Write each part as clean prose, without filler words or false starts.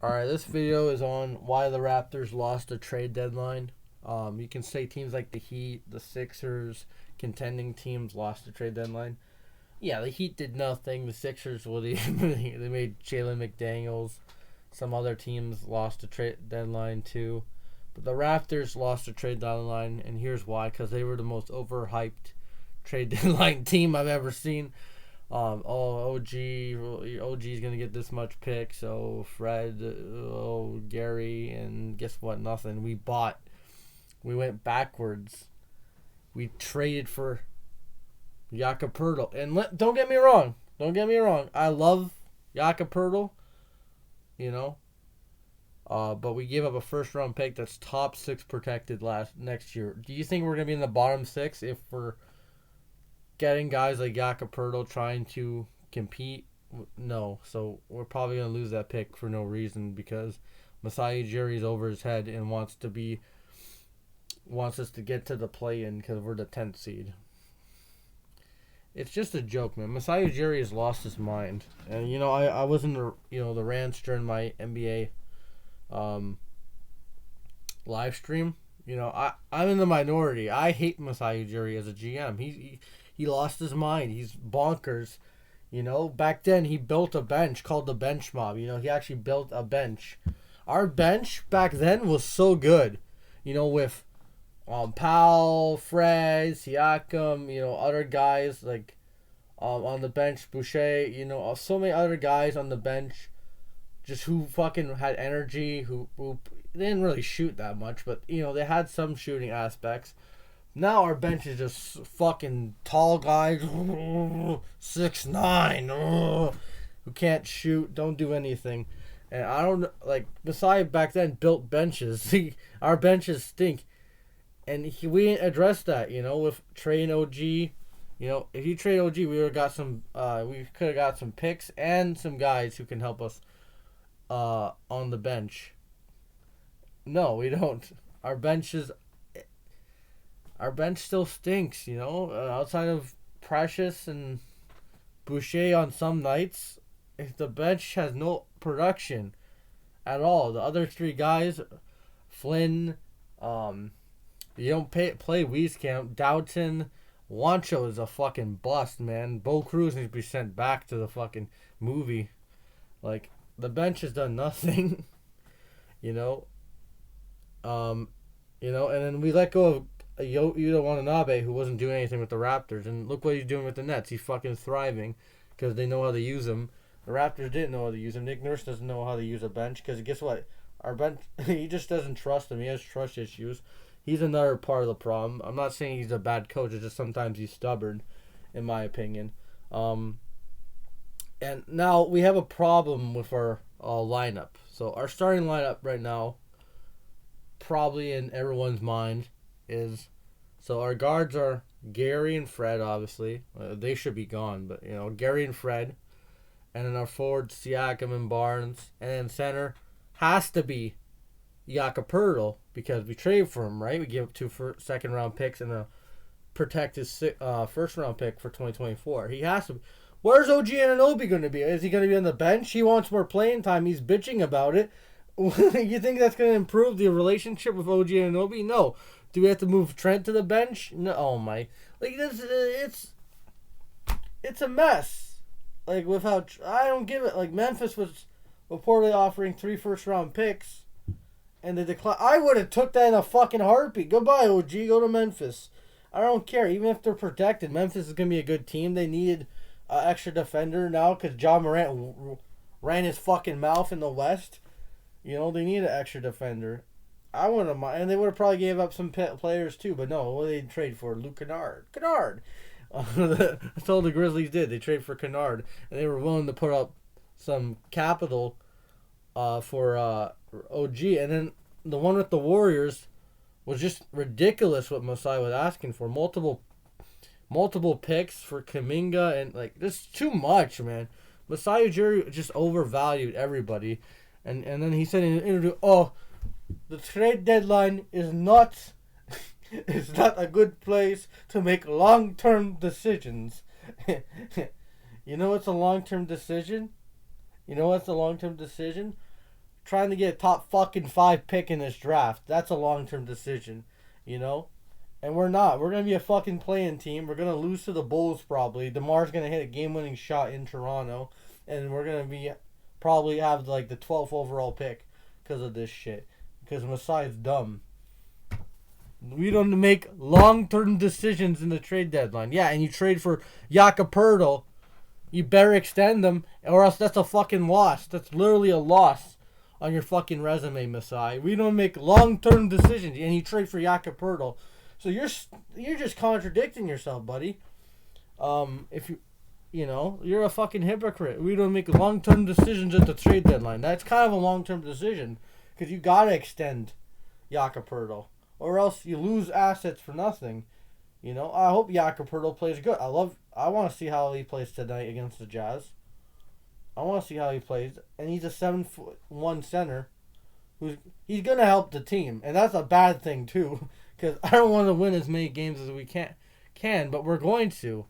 Alright, this video is on why the Raptors lost a trade deadline. You can say teams like the Heat, the Sixers, contending teams lost the trade deadline. Yeah, the Heat did nothing. The Sixers, well, they made Jalen McDaniels. Some other teams lost the trade deadline too. But the Raptors lost the trade deadline, and here's why. Because they were the most overhyped trade deadline team I've ever seen. OG's gonna get this much pick. So Fred, Gary, and guess what? Nothing. We went backwards. We traded for Jakob Poeltl. And don't get me wrong. Don't get me wrong. I love Jakob Poeltl. You know. But we gave up a first round pick that's top 6 protected next year. Do you think we're gonna be in the bottom 6 if we're getting guys like Jakob Poeltl trying to compete? No. So we're probably gonna lose that pick for no reason because Masai Ujiri's over his head and wants us to get to the play-in because we're the 10th seed. It's just a joke, man. Masai Ujiri has lost his mind, and I was in the rants during my NBA live stream. I'm in the minority. I hate Masai Ujiri as a GM. He lost his mind. He's bonkers. Back then he built a bench called the bench mob. He actually built a bench. Our bench back then was so good. With Powell, Fred, Siakam, other guys like on the bench, Boucher, so many other guys on the bench just who fucking had energy, who they didn't really shoot that much, but they had some shooting aspects. Now our bench is just fucking tall guys, 6'9", who can't shoot, don't do anything. And I don't like. Masai back then built benches. Our benches stink, and we didn't address that. With trading OG. If you trade OG, we would have got some. We could have got some picks and some guys who can help us. On the bench. No, we don't. Our bench still stinks. Outside of Precious and Boucher on some nights, if the bench has no production at all. The other 3 guys, Flynn, you don't play Wieskamp, Doughton, Wancho is a fucking bust, man. Bo Cruz needs to be sent back to the fucking movie. Like, the bench has done nothing, and then we let go of Yuta Watanabe, who wasn't doing anything with the Raptors, and look what he's doing with the Nets. He's fucking thriving because they know how to use him. The Raptors didn't know how to use him. Nick Nurse doesn't know how to use a bench because guess what? Our bench, he just doesn't trust him. He has trust issues. He's another part of the problem. I'm not saying he's a bad coach. It's just sometimes he's stubborn, in my opinion. And now we have a problem with our lineup. So our starting lineup right now, probably in everyone's mind, is... So our guards are Gary and Fred, obviously. They should be gone, but, Gary and Fred. And then our forwards, Siakam and Barnes. And then center has to be Jakob Poeltl because we trade for him, right? We give up 2 second-round picks and a protected first-round pick for 2024. He has to be. Where's OG Anunoby going to be? Is he going to be on the bench? He wants more playing time. He's bitching about it. You think that's going to improve the relationship with OG Anunoby? No. Do we have to move Trent to the bench? No. Oh my! Like this, it's a mess. Like without, I don't give it. Like Memphis was reportedly offering 3 first-round picks, and they declined. I would have took that in a fucking heartbeat. Goodbye, OG. Go to Memphis. I don't care. Even if they're protected, Memphis is going to be a good team. They needed extra defender now because John Morant ran his fucking mouth in the West. They need an extra defender. I wouldn't mind, and they would have probably gave up some players too. But no, what did they trade for? Luke Kennard. That's all the Grizzlies did. They traded for Kennard, and they were willing to put up some capital for OG. And then the one with the Warriors was just ridiculous. What Masai was asking for multiple picks for Kuminga, and like this too much, man. Masai Ujiri just overvalued everybody, and then he said in an interview, "Oh, the trade deadline is not is not a good place to make long-term decisions." You know what's a long-term decision? trying to get a top fucking 5 pick in this draft. That's a long-term decision, you know? And we're not. We're going to be a fucking playing team. We're going to lose to the Bulls probably. DeMar's going to hit a game-winning shot in Toronto. And we're going to be probably have like the 12th overall pick because of this shit. Because Masai's dumb. We don't make long-term decisions in the trade deadline. Yeah, and you trade for Jakapurtl. You better extend them, or else that's a fucking loss. That's literally a loss on your fucking resume, Masai. We don't make long-term decisions, and you trade for Jakapurtl. So you're just contradicting yourself, buddy. If you're a fucking hypocrite. We don't make long-term decisions at the trade deadline. That's kind of a long-term decision because you gotta extend Jakapurtl, or else you lose assets for nothing. You know, I hope Jakapurtl plays good. I want to see how he plays tonight against the Jazz. I want to see how he plays, and he's a 7'1" center. He's gonna help the team, and that's a bad thing too. Because I don't want to win as many games as we can, but we're going to.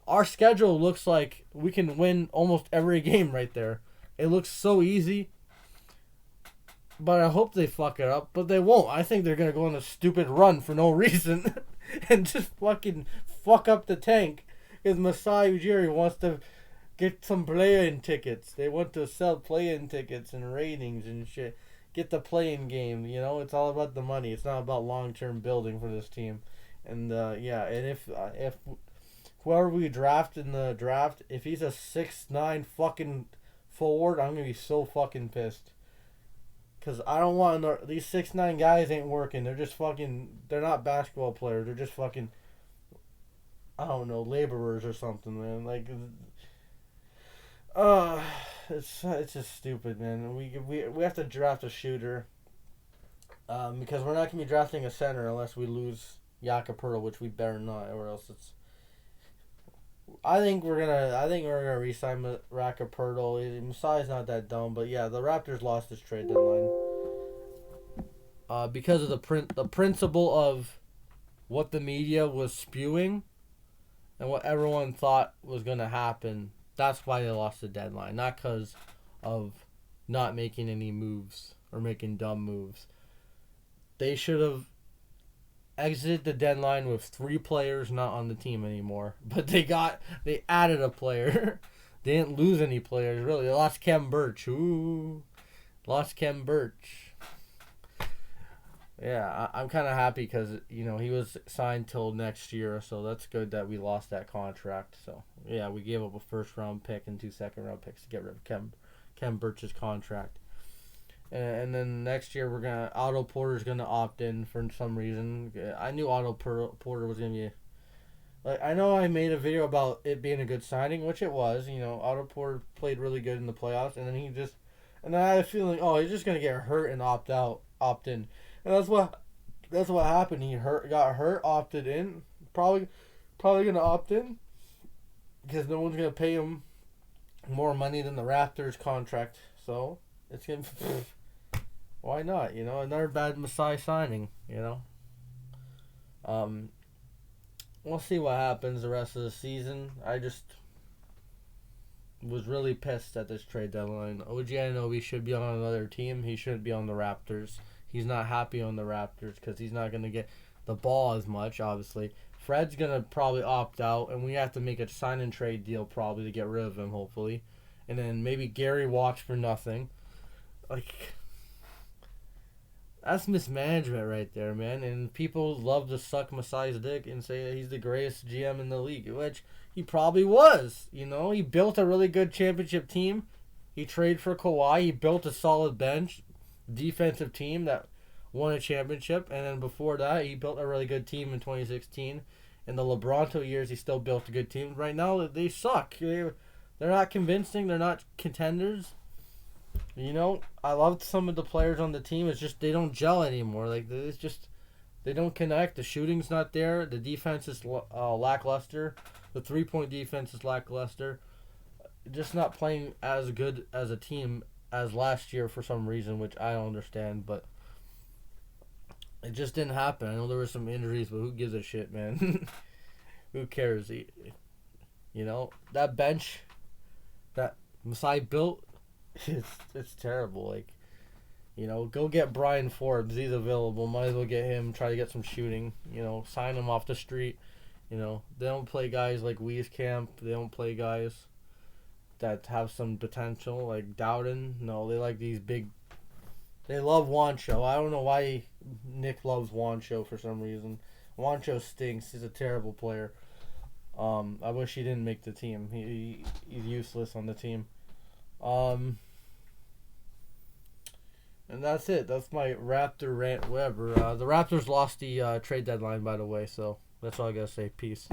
Our schedule looks like we can win almost every game right there. It looks so easy. But I hope they fuck it up. But they won't. I think they're going to go on a stupid run for no reason. And just fucking fuck up the tank. Because Masai Ujiri wants to get some play-in tickets. They want to sell play-in tickets and ratings and shit. Get the play-in game. You know, it's all about the money. It's not about long-term building for this team. And, yeah. And if whoever we draft in the draft, if he's a 6'9" fucking forward, I'm going to be so fucking pissed. Because I don't want... These 6'9" guys ain't working. They're just fucking... They're not basketball players. They're just fucking... I don't know, laborers or something, man. Like... It's just stupid, man. We have to draft a shooter. Because we're not going to be drafting a center unless we lose Jakapurtl, which we better not, or else it's... I think we're gonna re-sign Jakapurtl. Masai's not that dumb, but yeah, the Raptors lost this trade deadline. Because of the principle of what the media was spewing and what everyone thought was gonna happen. That's why they lost the deadline, not because of not making any moves or making dumb moves. They should have exited the deadline with 3 players not on the team anymore. But they added a player. They didn't lose any players, really. They lost Kem Birch. Ooh. Lost Kem Birch. Yeah, I'm kind of happy because, he was signed till next year, so that's good that we lost that contract. So, yeah, we gave up a first-round pick and 2 second-round picks to get rid of Kem Birch's contract. And then next year Otto Porter's gonna opt in for some reason. I knew Otto Porter was gonna be. I know I made a video about it being a good signing, which it was. Otto Porter played really good in the playoffs, and then I had a feeling, he's just gonna get hurt and opt in, and that's what happened. He got hurt, opted in, probably gonna opt in, because no one's gonna pay him more money than the Raptors contract, so it's gonna. Why not? Another bad Masai signing, We'll see what happens the rest of the season. I just was really pissed at this trade deadline. OG Anunoby should be on another team. He shouldn't be on the Raptors. He's not happy on the Raptors because he's not going to get the ball as much, obviously. Fred's going to probably opt out, and we have to make a sign-and-trade deal probably to get rid of him, hopefully. And then maybe Gary walks for nothing. That's mismanagement right there, man. And people love to suck Masai's dick and say that he's the greatest GM in the league, which he probably was. He built a really good championship team. He traded for Kawhi. He built a solid bench, defensive team that won a championship. And then before that, he built a really good team in 2016. In the LeBronto years, he still built a good team. Right now, they suck. They're not convincing. They're not contenders. I loved some of the players on the team. It's just they don't gel anymore. They don't connect. The shooting's not there. The defense is lackluster. The 3-point defense is lackluster. Just not playing as good as a team as last year for some reason, which I don't understand. But it just didn't happen. I know there were some injuries, but who gives a shit, man? Who cares? That bench that Masai built. It's terrible. Go get Brian Forbes. He's available. Might as well get him. Try to get some shooting. Sign him off the street. They don't play guys like Wieskamp. They don't play guys that have some potential like Dowden. No, they like these big. They love Wancho. I don't know why Nick loves Wancho for some reason. Wancho stinks. He's a terrible player. I wish he didn't make the team. He's useless on the team. And that's it. That's my Raptor rant, whatever. The Raptors lost the trade deadline, by the way, so that's all I gotta say. Peace.